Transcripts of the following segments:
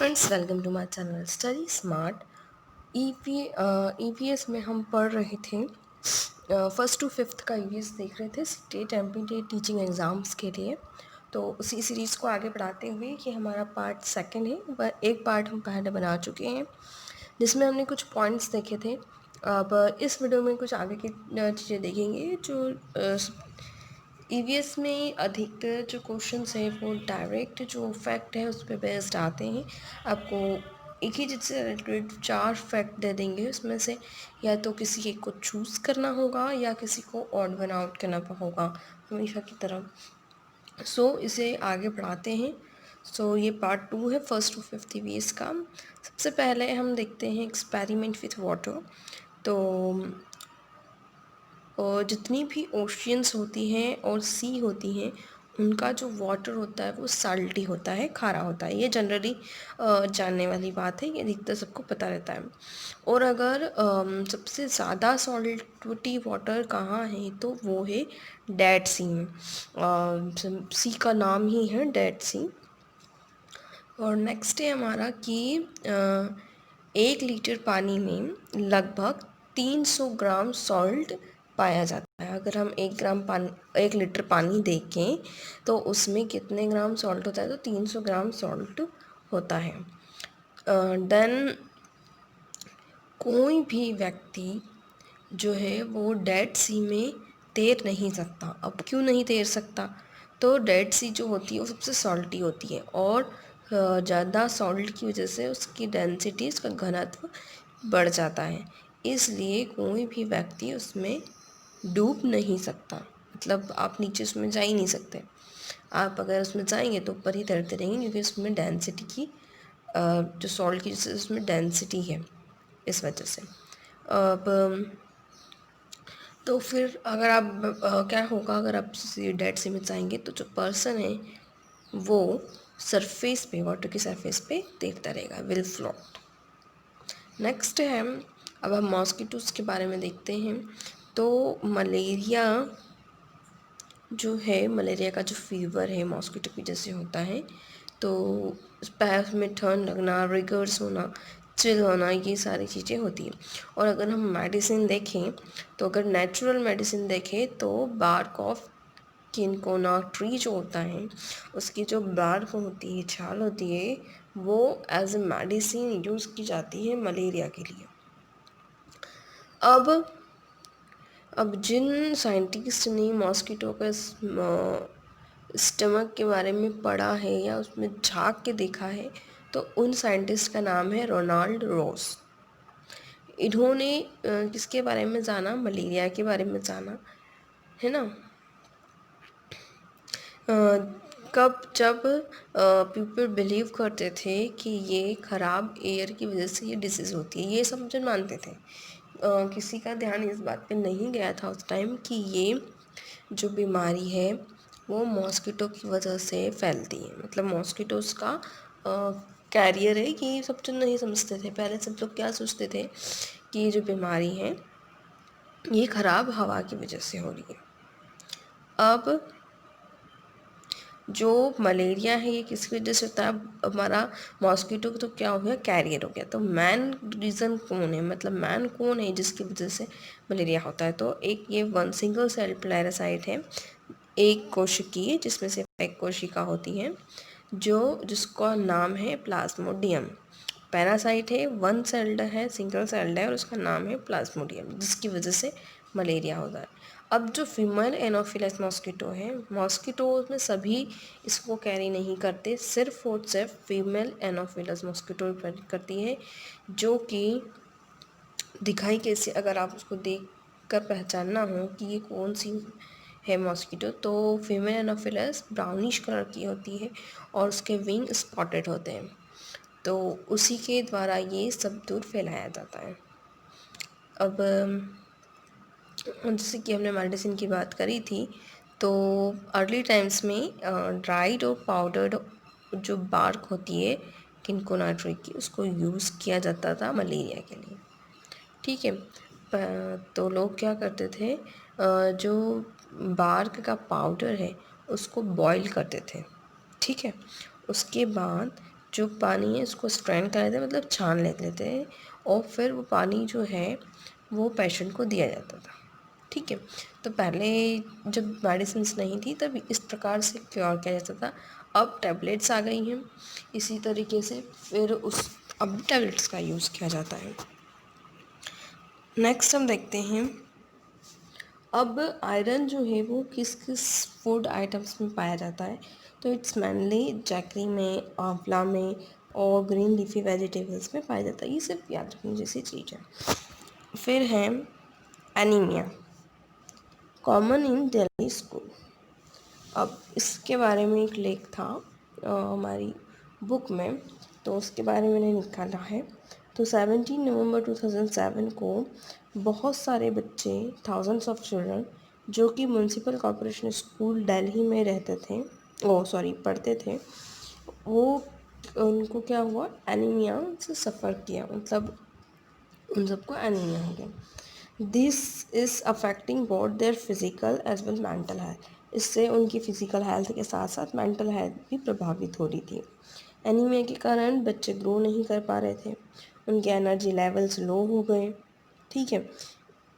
Friends, welcome to my channel study smart. EPS में हम पढ़ रहे थे, फर्स्ट टू फिफ्थ का ईवीएस देख रहे थे स्टेट एमपीटी टीचिंग एग्ज़ाम्स के लिए। तो उसी सीरीज़ को आगे बढ़ाते हुए कि हमारा पार्ट सेकंड है, वह एक पार्ट हम पहले बना चुके हैं जिसमें हमने कुछ पॉइंट्स देखे थे। अब इस वीडियो में कुछ आगे की चीज़ें देखेंगे। जो ईवीएस में अधिकतर जो क्वेश्चंस हैं वो डायरेक्ट जो फैक्ट है उस पर बेस्ड आते हैं। आपको एक ही चीज़ से रिलेटेड 4 फैक्ट दे देंगे, उसमें से या तो किसी एक को चूज़ करना होगा या किसी को ऑड वन आउट करना होगा, हमेशा की तरह। इसे आगे बढ़ाते हैं। ये पार्ट 2 है फर्स्ट टू फिफ्थ ईवीएस का। सबसे पहले हम देखते हैं एक्सपेरिमेंट विथ वाटर। तो और जितनी भी ओशियंस होती हैं और सी होती हैं उनका जो वाटर होता है वो साल्टी होता है, खारा होता है। ये जनरली जानने वाली बात है, ये अधिकतर सबको पता रहता है। और अगर सबसे ज़्यादा सॉल्टी वाटर कहाँ है तो वो है डेड सी में। सी का नाम ही है डेड सी। और नेक्स्ट है हमारा कि 1 लीटर पानी में लगभग 300 ग्राम सॉल्ट पाया जाता है। अगर हम 1 लीटर पानी देखें तो उसमें कितने ग्राम सॉल्ट होता है, तो 300 ग्राम सॉल्ट होता है। देन कोई भी व्यक्ति जो है वो डेड सी में तैर नहीं सकता। अब क्यों नहीं तैर सकता, तो डेड सी जो होती है वो सबसे सॉल्टी होती है और ज़्यादा सॉल्ट की वजह से उसकी डेंसिटी, उसका घनत्व बढ़ जाता है। इसलिए कोई भी व्यक्ति उसमें डूब नहीं सकता, मतलब आप नीचे उसमें जा ही नहीं सकते। आप अगर उसमें जाएंगे तो ऊपर ही तैरते रहेंगे, क्योंकि उसमें डेंसिटी की जो सॉल्ट की जैसे उसमें डेंसिटी है, इस वजह से। अब तो फिर अगर आप क्या होगा, अगर आप डेड सी में जाएंगे तो जो पर्सन है वो सरफेस पे, वाटर की सरफेस पे तैरता रहेगा, विल फ्लोट। नेक्स्ट है, अब हम मॉस्किटोज़ के बारे में देखते हैं। तो मलेरिया जो है, मलेरिया का जो फीवर है मॉस्किटो की वजह से होता है। तो पैर में ठंड लगना, रिगर्स होना, चिल होना, ये सारी चीज़ें होती हैं। और अगर हम मेडिसिन देखें तो अगर नेचुरल मेडिसिन देखें तो बार्क ऑफ किनकोना ट्री जो होता है उसकी जो बार्क होती है, छाल होती है, वो एज ए मेडिसिन यूज़ की जाती है मलेरिया के लिए। अब जिन साइंटिस्ट ने मॉस्किटो का स्टमक के बारे में पढ़ा है या उसमें झांक के देखा है, तो उन साइंटिस्ट का नाम है रोनाल्ड रोस। इन्होंने किसके बारे में जाना, मलेरिया के बारे में जाना, है ना। कब, जब पीपल बिलीव करते थे कि ये ख़राब एयर की वजह से ये डिसीज़ होती है, ये सब जन मानते थे। किसी का ध्यान इस बात पे नहीं गया था उस टाइम कि ये जो बीमारी है वो मॉस्किटो की वजह से फैलती है, मतलब मॉस्किटोज़ का कैरियर है। कि सब जन नहीं समझते थे, पहले सब लोग क्या सोचते थे कि ये जो बीमारी है ये ख़राब हवा की वजह से हो रही है। अब जो मलेरिया है ये किसकी वजह से होता है, हमारा मॉस्किटो तो क्या हो गया, कैरियर हो गया। तो मैन रीज़न कौन है, मतलब मैन कौन है जिसकी वजह से मलेरिया होता है, तो एक ये वन सिंगल सेल पैरासाइट है, एक कोशिकीय, जिसमें से एक कोशिका होती है जिसका नाम है प्लाज्मोडियम। पैरासाइट है, वन सेल्ड है, सिंगल सेल्ड है और उसका नाम है प्लाज्मोडियम, जिसकी वजह से मलेरिया होता है। अब जो फीमेल एनोफिलस मॉस्किटो है, मॉस्किटोज में सभी इसको कैरी नहीं करते, सिर्फ और सिर्फ फीमेल एनोफिलस मॉस्किटो करती है, जो कि दिखाई कैसे, अगर आप उसको देख कर पहचानना हो कि ये कौन सी है मॉस्किटो, तो फीमेल एनोफिलस ब्राउनिश कलर की होती है और उसके विंग स्पॉटेड होते हैं। तो उसी के द्वारा ये सब दूर फैलाया जाता है। अब जैसे कि हमने मेडिसिन की बात करी थी, तो अर्ली टाइम्स में ड्राइड और पाउडर्ड जो बार्क होती है किनकोना ट्री की, उसको यूज़ किया जाता था मलेरिया के लिए। ठीक है, तो लोग क्या करते थे, जो बार्क का पाउडर है उसको बॉईल करते थे। ठीक है, उसके बाद जो पानी है उसको स्ट्रेन कर लेते, मतलब छान लेते थे, और फिर वो पानी जो है वो पेशेंट को दिया जाता था। ठीक है, तो पहले जब मेडिसिन नहीं थी तब इस प्रकार से क्योर किया जाता था। अब टैबलेट्स आ गई हैं, इसी तरीके से फिर अब टैबलेट्स का यूज़ किया जाता है। नेक्स्ट हम देखते हैं अब आयरन जो है वो किस किस फूड आइटम्स में पाया जाता है। तो इट्स मेनली जैकरी में, आंवला में और ग्रीन लीफी वेजिटेबल्स में पाया जाता है। ये सिर्फ याद रखने जैसी चीज़ है। फिर है anaemia, common in Delhi school. अब इसके बारे में एक लेख था हमारी बुक में, तो उसके बारे में मैंने निकाला है। तो 17 नवंबर 2007 को बहुत सारे बच्चे, थाउजेंड्स ऑफ चिल्ड्रन, जो कि म्यूनसिपल कॉरपोरेशन स्कूल दिल्ली में रहते थे, पढ़ते थे, वो उनको क्या हुआ, एनीमिया से सफ़र किया, मतलब उन सबको एनीमिया हो गया। This is affecting both their physical as well mental health. इससे उनकी फ़िज़िकल हेल्थ के साथ साथ मेंटल हेल्थ भी प्रभावित हो रही थी। एनीमिया के कारण बच्चे ग्रो नहीं कर पा रहे थे, उनके एनर्जी लेवल्स लो हो गए। ठीक है,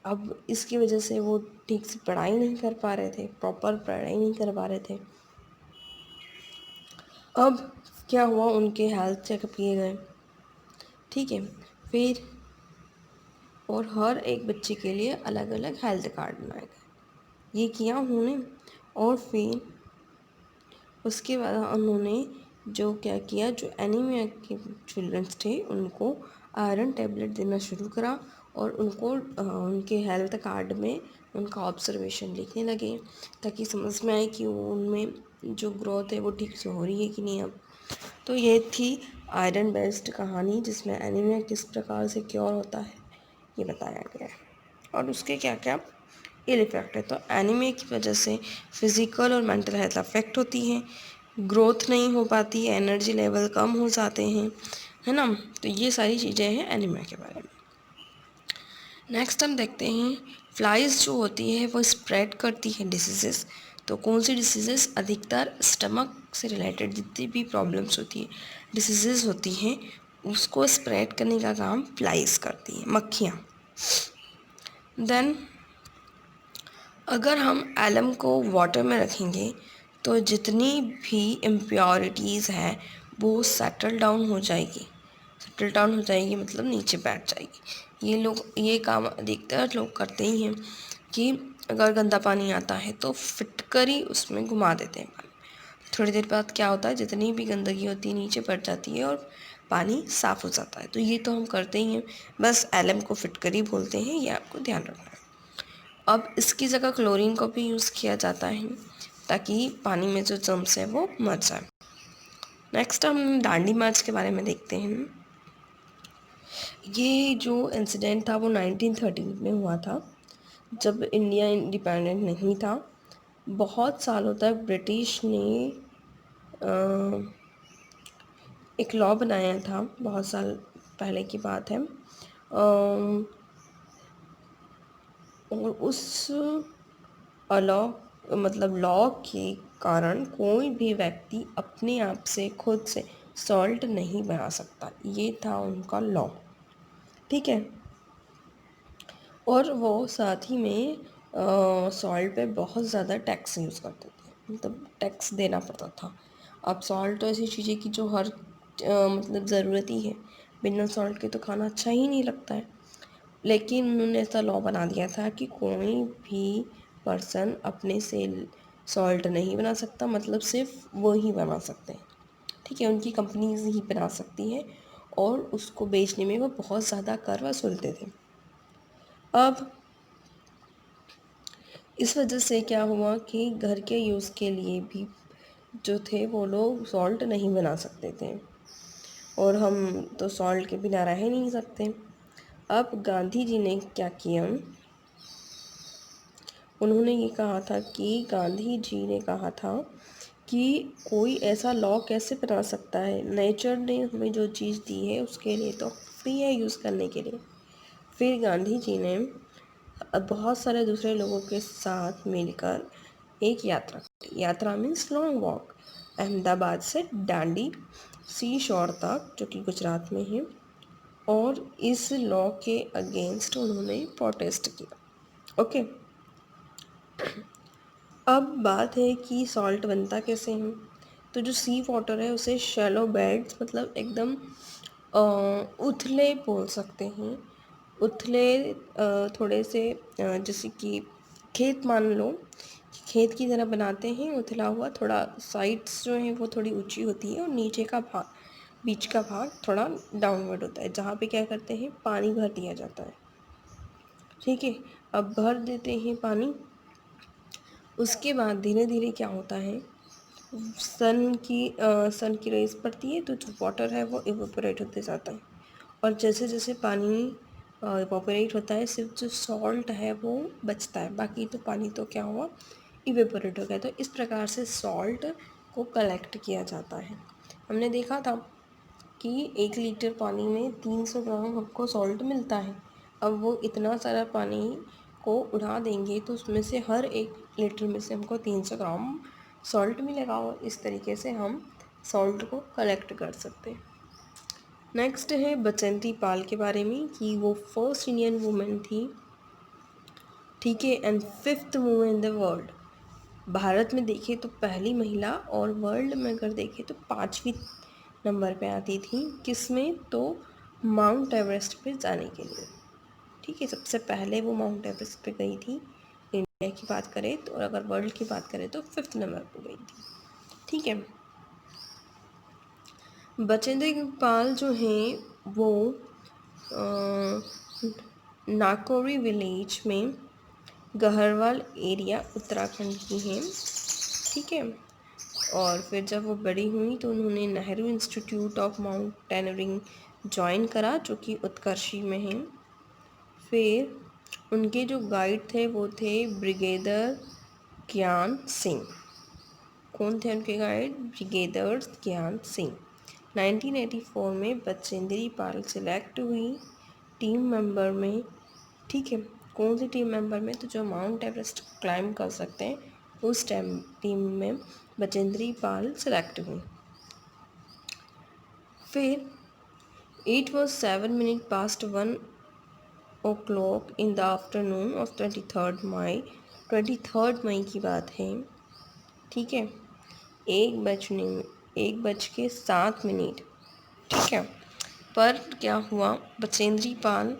अब इसकी वजह से वो ठीक से पढ़ाई नहीं कर पा रहे थे, प्रॉपर पढ़ाई नहीं कर पा रहे थे। अब क्या हुआ, उनके हेल्थ चेकअप किए गए। ठीक है, फिर और हर एक बच्चे के लिए अलग अलग हेल्थ कार्ड बनाए गए। ये किया उन्होंने, और फिर उसके बाद उन्होंने जो क्या किया, जो एनीमिया के चिल्ड्रंस थे उनको आयरन टैबलेट देना शुरू करा, और उनको उनके हेल्थ कार्ड में उनका ऑब्जर्वेशन लिखने लगे, ताकि समझ में आए कि वो उनमें जो ग्रोथ है वो ठीक से हो रही है कि नहीं। अब तो ये थी आयरन बेस्ड कहानी, जिसमें एनीमिया किस प्रकार से क्योर होता है ये बताया गया है, और उसके क्या क्या इल इफ़ेक्ट है। तो एनीमिया की वजह से फिज़िकल और मेंटल हेल्थ अफेक्ट होती है, ग्रोथ नहीं हो पाती, एनर्जी लेवल कम हो जाते हैं, है ना। तो ये सारी चीज़ें हैं एनीमिया के बारे में। नेक्स्ट हम देखते हैं फ्लाइज जो होती है वो स्प्रेड करती है डिसीज़ेस। तो कौन सी डिसीज़ेस, अधिकतर स्टमक से रिलेटेड जितनी भी प्रॉब्लम्स होती है, डिसीज़ेस होती हैं, उसको स्प्रेड करने का काम फ्लाइज करती हैं, मक्खियाँ। देन अगर हम एलम को वाटर में रखेंगे तो जितनी भी इम्प्योरिटीज़ हैं वो सेटल डाउन हो जाएगी। सेटल डाउन हो जाएगी मतलब नीचे बैठ जाएगी। ये काम अधिकतर लोग करते ही हैं कि अगर गंदा पानी आता है तो फिटकरी उसमें घुमा देते हैं पानी। थोड़ी देर बाद क्या होता है, जितनी भी गंदगी होती है नीचे बैठ जाती है और पानी साफ़ हो जाता है। तो ये तो हम करते ही हैं, बस एलम को फिटकरी बोलते हैं, ये आपको ध्यान रखना है। अब इसकी जगह क्लोरीन को भी यूज़ किया जाता है ताकि पानी में जो जर्म्स है वो मर जाए। नेक्स्ट हम दांडी मार्च के बारे में देखते हैं। ये जो इंसिडेंट था वो 1913 में हुआ था, जब इंडिया इंडिपेंडेंट नहीं था। बहुत सालों तक ब्रिटिश ने एक लॉ बनाया था, बहुत साल पहले की बात है, और उस लॉ के कारण कोई भी व्यक्ति अपने आप से खुद से सॉल्ट नहीं बना सकता। ये था उनका लॉ। ठीक है, और वो साथ ही में सॉल्ट पे बहुत ज़्यादा टैक्स यूज़ करते थे, मतलब टैक्स देना पड़ता था। अब सॉल्ट तो ऐसी चीज़ है कि जो हर मतलब ज़रूरत ही है, बिना सॉल्ट के तो खाना अच्छा ही नहीं लगता है। लेकिन उन्होंने ऐसा लॉ बना दिया था कि कोई भी पर्सन अपने से सॉल्ट नहीं बना सकता, मतलब सिर्फ वो ही बना सकते हैं। ठीक है, उनकी कंपनीज ही बना सकती हैं, और उसको बेचने में वो बहुत ज़्यादा कर वसूलते थे। अब इस वजह से क्या हुआ कि घर के यूज़ के लिए भी जो थे वो लोग सॉल्ट नहीं बना सकते थे, और हम तो सॉल्ट के बिना रह ही नहीं सकते। अब गांधी जी ने क्या किया, उन्होंने ये कहा था कि गांधी जी ने कहा था कि कोई ऐसा लॉ कैसे बना सकता है, नेचर ने हमें जो चीज़ दी है उसके लिए तो फ्री है यूज़ करने के लिए। फिर गांधी जी ने बहुत सारे दूसरे लोगों के साथ मिलकर एक यात्रा, यात्रा मीन्स लॉन्ग वॉक, अहमदाबाद से डांडी सी शोर तक, जो कि गुजरात में है, और इस लॉ के अगेंस्ट उन्होंने प्रोटेस्ट किया। ओके, अब बात है कि सॉल्ट बनता कैसे है। तो जो सी वाटर है उसे शैलो बेड्स, मतलब एकदम उथले बोल सकते हैं, उथले थोड़े से जैसे कि खेत मान लो, खेत की तरह बनाते हैं, उथला हुआ, थोड़ा साइड्स जो हैं वो थोड़ी ऊंची होती है और नीचे का भाग, बीच का भाग थोड़ा डाउनवर्ड होता है, जहाँ पे क्या करते हैं पानी भर दिया जाता है। ठीक है, अब भर देते हैं पानी। उसके बाद धीरे धीरे क्या होता है, सन की रेस पड़ती है तो जो वाटर है वो इवेपोरेट होते जाता है, और जैसे जैसे पानी इवेपोरेट होता है सिर्फ जो सॉल्ट है वो बचता है, बाकी तो पानी तो क्या हुआ, इवेपोरेट हो गया। तो इस प्रकार से सॉल्ट को कलेक्ट किया जाता है। हमने देखा था कि 1 लीटर पानी में 300 ग्राम हमको सॉल्ट मिलता है। अब वो इतना सारा पानी को उड़ा देंगे तो उसमें से हर 1 लीटर में से हमको 300 ग्राम सॉल्ट मिलेगा, और इस तरीके से हम सॉल्ट को कलेक्ट कर सकते हैं। नेक्स्ट है बसंती पाल के बारे में, कि वो फर्स्ट इंडियन वुमेन थी, ठीक है, and 5th women in the world. Bharat में देखें तो पहली महिला, और वर्ल्ड में अगर देखें तो 5वीं नंबर पे आती थी, किसमें, तो माउंट एवरेस्ट पे जाने के लिए। ठीक है, सबसे पहले वो माउंट एवरेस्ट पे गई थी इंडिया की बात करें तो, और अगर वर्ल्ड की बात करें तो 5th नंबर पे गई थी। ठीक है, बचेंद्र पाल जो हैं वो नाकोरी विलेज में, गहरवाल एरिया उत्तराखंड की हैं। ठीक है, और फिर जब वो बड़ी हुई तो उन्होंने Nehru institute of mountaineering join करा, जो कि उत्कर्षी में है। फिर उनके जो गाइड थे वो थे ब्रिगेडियर ज्ञान सिंह। कौन थे उनके गाइड, ब्रिगेडियर ज्ञान सिंह। 1984 में बचेंद्री पाल सिलेक्ट हुई टीम मेंबर में। ठीक है, कौन सी टीम मेंबर में, तो जो माउंट एवरेस्ट क्लाइंब कर सकते हैं उस टीम में बचेंद्री पाल सिलेक्ट हुई। फिर 1 इन द आफ्टरनून ऑफ 23 मई की बात है। ठीक है, 1:07। ठीक है, पर क्या हुआ, बचेंद्री पाल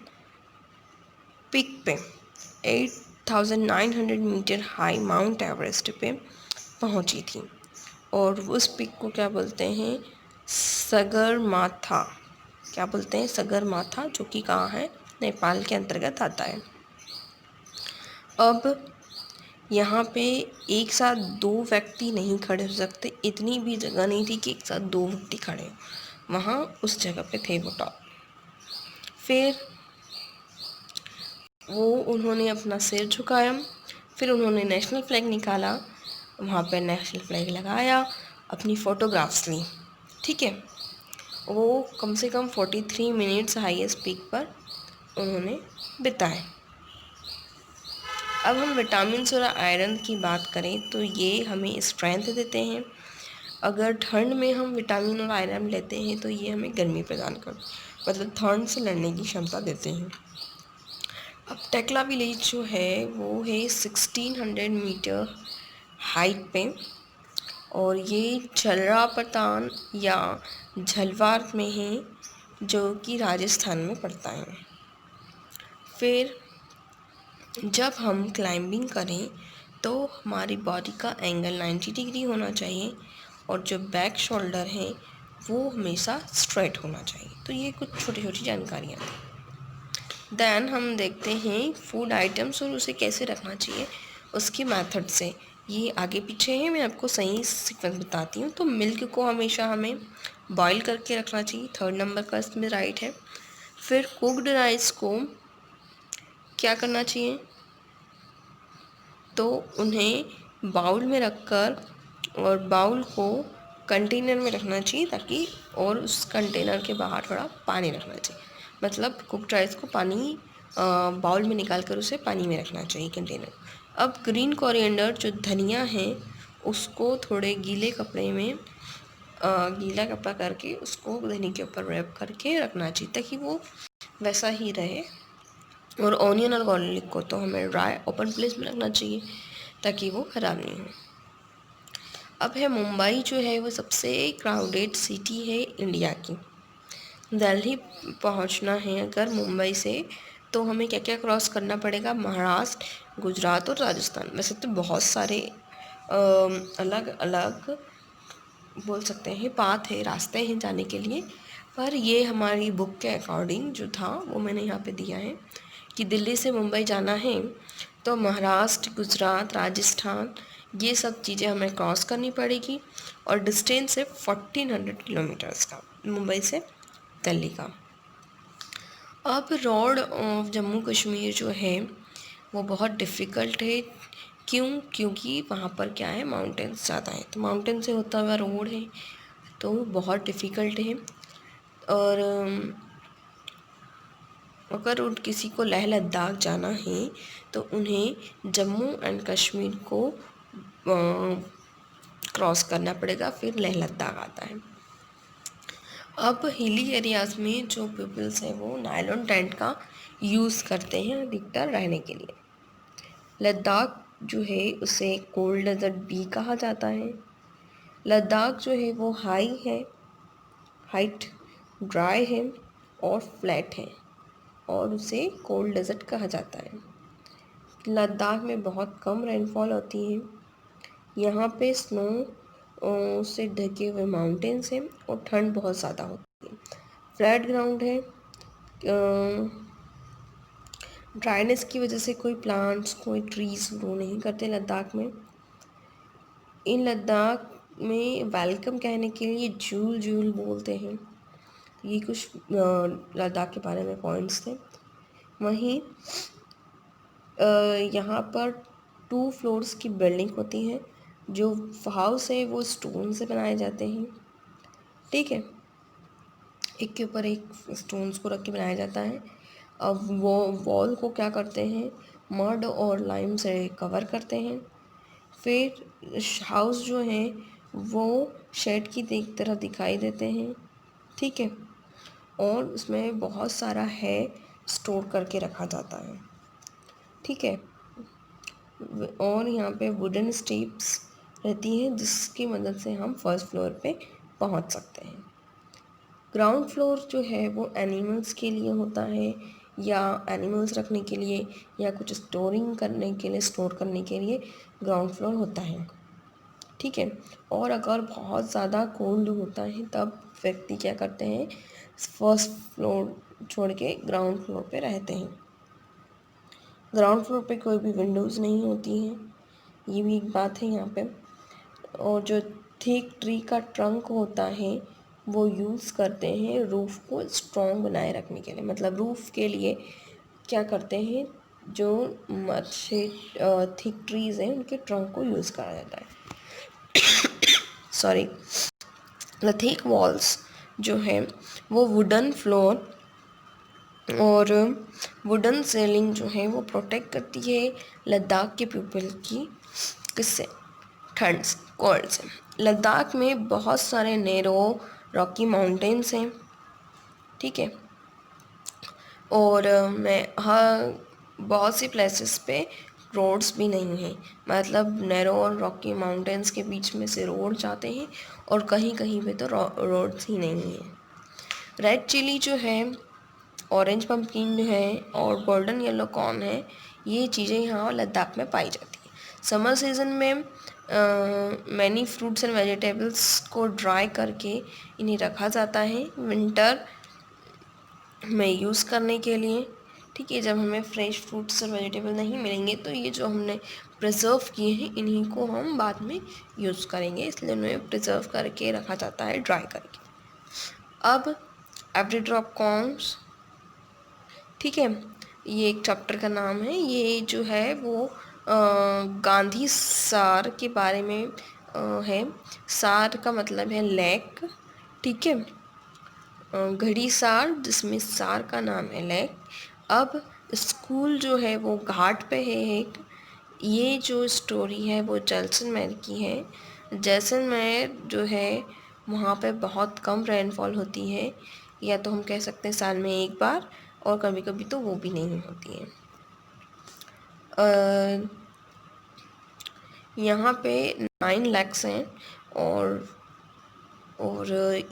पिक पे 8,900 मीटर हाई माउंट एवरेस्ट पे पहुंची थी, और उस पिक को क्या बोलते हैं, सगरमाथा। क्या बोलते हैं, सगरमाथा, जो कि कहाँ है, नेपाल के अंतर्गत आता है। अब यहाँ पे एक साथ 2 व्यक्ति नहीं खड़े हो सकते, इतनी भी जगह नहीं थी कि एक साथ 2 व्यक्ति खड़े हो, वहाँ उस जगह पे थे वो टॉप। फिर वो उन्होंने अपना सिर झुकाया, फिर उन्होंने नेशनल फ्लैग निकाला, वहाँ पे नेशनल फ्लैग लगाया, अपनी फ़ोटोग्राफ्स ली। ठीक है, वो कम से कम 43 मिनट्स हाईएस्ट पीक पर उन्होंने बिताए। अब हम विटामिन्स और आयरन की बात करें तो ये हमें स्ट्रेंथ देते हैं। अगर ठंड में हम विटामिन और आयरन लेते हैं तो ये हमें गर्मी प्रदान कर, मतलब ठंड से लड़ने की क्षमता देते हैं। अब टेकला विलेज जो है वो है 1600 मीटर हाइट पे, और ये झलरापाटन या झलवार में है, जो कि राजस्थान में पड़ता है। फिर जब हम क्लाइंबिंग करें तो हमारी बॉडी का एंगल 90 डिग्री होना चाहिए, और जो बैक शोल्डर है वो हमेशा स्ट्रेट होना चाहिए। तो ये कुछ छोटी छोटी जानकारियाँ थी। देन हम देखते हैं फूड आइटम्स और उसे कैसे रखना चाहिए उसकी मेथड से। ये आगे पीछे है, मैं आपको सही सीक्वेंस बताती हूँ। तो मिल्क को हमेशा हमें बॉईल करके रखना चाहिए, 3rd नंबर का इसमें राइट है। फिर कुक्ड राइस को क्या करना चाहिए, तो उन्हें बाउल में रखकर, और बाउल को कंटेनर में रखना चाहिए ताकि, और उस कंटेनर के बाहर थोड़ा पानी रखना चाहिए, मतलब कुक्ड राइस को पानी बाउल में निकाल कर उसे पानी में रखना चाहिए कंटेनर। अब ग्रीन कोरिएंडर जो धनिया है उसको थोड़े गीले कपड़े में गीला कपड़ा करके उसको धनिया के ऊपर रैप करके रखना चाहिए ताकि वो वैसा ही रहे। और ऑनियन और गार्लिक को तो हमें ड्राई ओपन प्लेस में रखना चाहिए ताकि वो ख़राब नहीं हो। अब है मुंबई जो है वो सबसे क्राउडेड सिटी है इंडिया की। दिल्ली पहुंचना है अगर मुंबई से तो हमें क्या क्या क्रॉस करना पड़ेगा, महाराष्ट्र, गुजरात और राजस्थान। वैसे तो बहुत सारे अलग अलग बोल सकते हैं पाथ है, रास्ते हैं जाने के लिए, पर ये हमारी बुक के अकॉर्डिंग जो था वो मैंने यहाँ पे दिया है कि दिल्ली से मुंबई जाना है तो महाराष्ट्र, गुजरात, राजस्थान ये सब चीज़ें हमें क्रॉस करनी पड़ेगी। और डिस्टेंस है 1400 किलोमीटर्स का मुंबई से दिल्ली का। अब रोड ऑफ जम्मू कश्मीर जो है वो बहुत डिफ़िकल्ट है। क्योंकि वहाँ पर क्या है, माउंटेन्स ज़्यादा है, तो माउंटेन से होता हुआ रोड है तो बहुत डिफ़िकल्ट है। और अगर उन किसी को लेह लद्दाख जाना है तो उन्हें जम्मू एंड कश्मीर को क्रॉस करना पड़ेगा, फिर लेह लद्दाख आता है। अब हिली एरियाज़ में जो पीपल्स हैं वो नायलॉन टेंट का यूज़ करते हैं अधिकतर रहने के लिए। लद्दाख जो है उसे कोल्ड डेजर्ट भी कहा जाता है। लद्दाख जो है वो हाइट ड्राई है और फ्लैट है और उसे कोल्ड डेजर्ट कहा जाता है। लद्दाख में बहुत कम रेनफॉल होती है। यहाँ पे स्नो से ढके हुए माउंटेन्स हैं और ठंड बहुत ज़्यादा होती है। फ्लैट ग्राउंड है। ड्राइनेस की वजह से कोई प्लांट्स, कोई ट्रीज़ ग्रो नहीं करते लद्दाख में। इन लद्दाख में वेलकम कहने के लिए जूल जूल बोलते हैं। ये कुछ लद्दाख के बारे में पॉइंट्स थे। वहीं यहाँ पर 2 फ्लोर्स की बिल्डिंग होती है। जो हाउस है वो स्टोन से बनाए जाते हैं, ठीक है, एक के ऊपर एक स्टोन्स को रख के बनाया जाता है। अब वो वॉल को क्या करते हैं, मड और लाइम से कवर करते हैं। फिर हाउस जो है वो शेड की तरह दिखाई देते हैं, ठीक है, और उसमें बहुत सारा है स्टोर करके रखा जाता है, ठीक है। और यहाँ पे वुडन स्टेप्स रहती हैं जिसकी मदद से हम फर्स्ट फ्लोर पे पहुँच सकते हैं। ग्राउंड फ्लोर जो है वो एनिमल्स के लिए होता है या एनिमल्स रखने के लिए या कुछ स्टोरिंग करने के लिए, स्टोर करने के लिए ग्राउंड फ्लोर होता है, ठीक है। और अगर बहुत ज़्यादा कोल्ड होता है तब व्यक्ति क्या करते हैं, फर्स्ट फ्लोर छोड़ के ग्राउंड फ्लोर पे रहते हैं। ग्राउंड फ्लोर पे कोई भी विंडोज़ नहीं होती हैं, ये भी एक बात है यहाँ पे। और जो थिक ट्री का ट्रंक होता है वो यूज़ करते हैं रूफ़ को स्ट्रॉन्ग बनाए रखने के लिए। मतलब रूफ़ के लिए क्या करते हैं, जो अच्छे थिक ट्रीज़ हैं उनके ट्रंक को यूज़ करा जाता है। सॉरी। द थिक वॉल्स जो है वो वुडन फ्लोर और वुडन सेलिंग जो है वो प्रोटेक्ट करती है लद्दाख के पीपल की, किससे, ठंड से, कोल्ड से। लद्दाख में बहुत सारे नैरो रॉकी माउंटेन्स हैं, ठीक है। और मैं हाँ बहुत सी प्लेसेस पे रोड्स भी नहीं हैं, मतलब नैरो और रॉकी माउंटेन्स के बीच में से रोड जाते हैं और कहीं कहीं पे तो रोड्स ही नहीं हैं। रेड चिली जो है, ऑरेंज पम्पकिन है और गोल्डन येलो कॉर्न है, ये चीज़ें यहाँ लद्दाख में पाई जाती हैं। समर सीज़न में मैनी फ्रूट्स एंड वेजिटेबल्स को ड्राई करके इन्हें रखा जाता है विंटर में यूज़ करने के लिए, ठीक है। जब हमें फ्रेश फ्रूट्स और वेजिटेबल नहीं मिलेंगे तो ये जो हमने प्रिजर्व किए हैं इन्हीं को हम बाद में यूज़ करेंगे, इसलिए उन्हें प्रिजर्व करके रखा जाता है ड्राई करके। अब एवरी ड्रॉप काउंट्स, ठीक है, ये एक चैप्टर का नाम है। ये जो है वो गांधी सार के बारे में है। सार का मतलब है लेक, ठीक है। घड़ी सार जिसमें सार का नाम है लेक। अब स्कूल जो है वो घाट पे है एक, ये जो स्टोरी है वो जैसलमेर की है। जैसलमेर जो है वहाँ पे बहुत कम रेनफॉल होती है, या तो हम कह सकते हैं साल में एक बार, और कभी कभी तो वो भी नहीं होती है। यहाँ पे 9 लेक्स हैं, और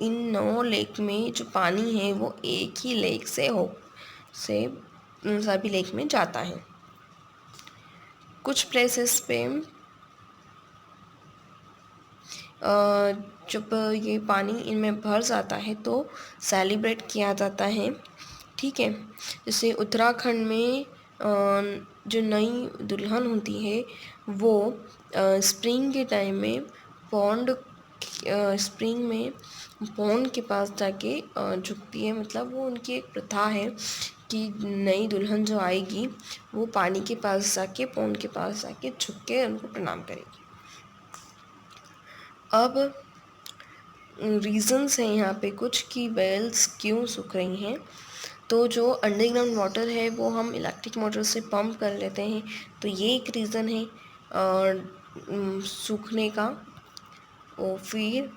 इन 9 लेक में जो पानी है वो एक ही लेक से सभी लेक में जाता है। कुछ प्लेसेस पे जब ये पानी इनमें भर जाता है तो सेलिब्रेट किया जाता है, ठीक है। जैसे उत्तराखंड में जो नई दुल्हन होती है वो स्प्रिंग के टाइम में पौंड स्प्रिंग में पौंड के पास जाके झुकती है। मतलब वो उनकी एक प्रथा है कि नई दुल्हन जो आएगी वो पानी के पास जाके, पौंड के पास जाके झुक के उनको प्रणाम करेगी। अब रीज़न्स हैं यहाँ पे कुछ कि वेल्स क्यों सूख रही हैं। तो जो अंडरग्राउंड वाटर है वो हम इलेक्ट्रिक मोटर से पंप कर लेते हैं, तो ये एक रीज़न है सूखने का। और फिर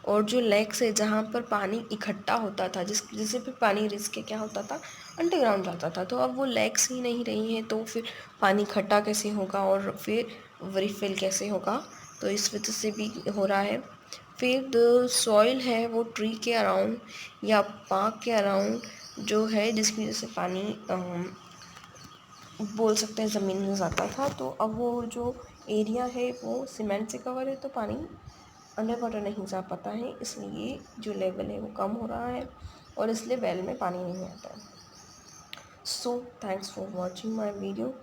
और जो लेक्स है जहाँ पर पानी इकट्ठा होता था, जिससे फिर पानी रिस के क्या होता था, अंडरग्राउंड जाता था, तो अब वो लेक्स ही नहीं रही हैं, तो फिर पानी इकट्ठा कैसे होगा और फिर रिफिल कैसे होगा। तो इस वजह से भी हो रहा है। फिर जो सॉइल है वो ट्री के अराउंड या पार्क के अराउंड जो है, जिसकी वजह से पानी बोल सकते हैं ज़मीन में जाता था, तो अब वो जो एरिया है वो सीमेंट से कवर है, तो पानी अंडर वाटर नहीं जा पाता है, इसलिए जो लेवल है वो कम हो रहा है और इसलिए वेल में पानी नहीं आता है। So thanks for watching my video.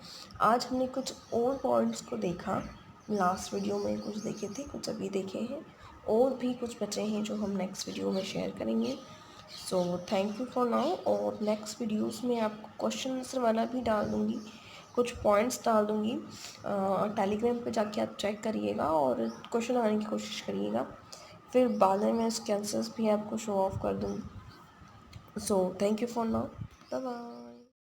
आज हमने कुछ और पॉइंट्स को देखा, लास्ट वीडियो में कुछ देखे थे, कुछ अभी देखे हैं, और भी कुछ बचे हैं जो हम नेक्स्ट वीडियो में शेयर करेंगे। सो थैंक यू फॉर नाउ। और नेक्स्ट वीडियोस में आपको क्वेश्चन आंसर वाला भी डाल दूँगी, कुछ पॉइंट्स डाल दूँगी। टेलीग्राम पे जाके आप चेक करिएगा और क्वेश्चन लगाने की कोशिश करिएगा, फिर बाद में मैं इसके आंसर्स भी आपको शो ऑफ कर दूँगी। So thank you for now, bye bye.